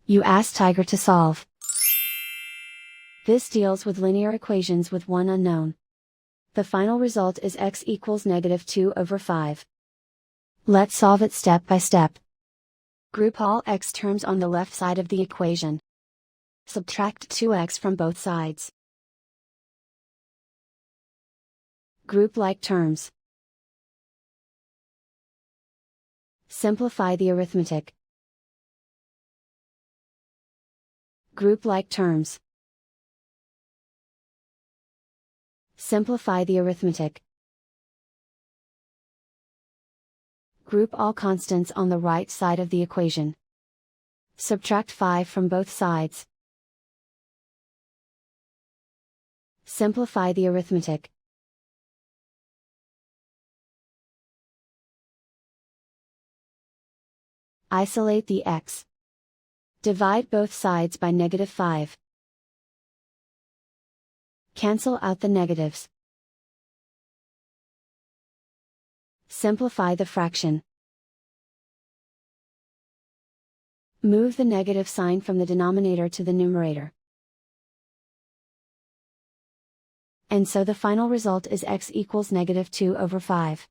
You ask Tiger to solve. This deals with linear equations with one unknown. The final result is x equals -2/5. Let's solve it step by step. Group all x terms on the left side of the equation. Subtract 2x from both sides. Group like terms. Simplify the arithmetic. Group like terms. Simplify the arithmetic. Group all constants on the right side of the equation. Subtract 5 from both sides. Simplify the arithmetic. Isolate the x. Divide both sides by -5. Cancel out the negatives. Simplify the fraction. Move the negative sign from the denominator to the numerator. And so the final result is x equals -2/5.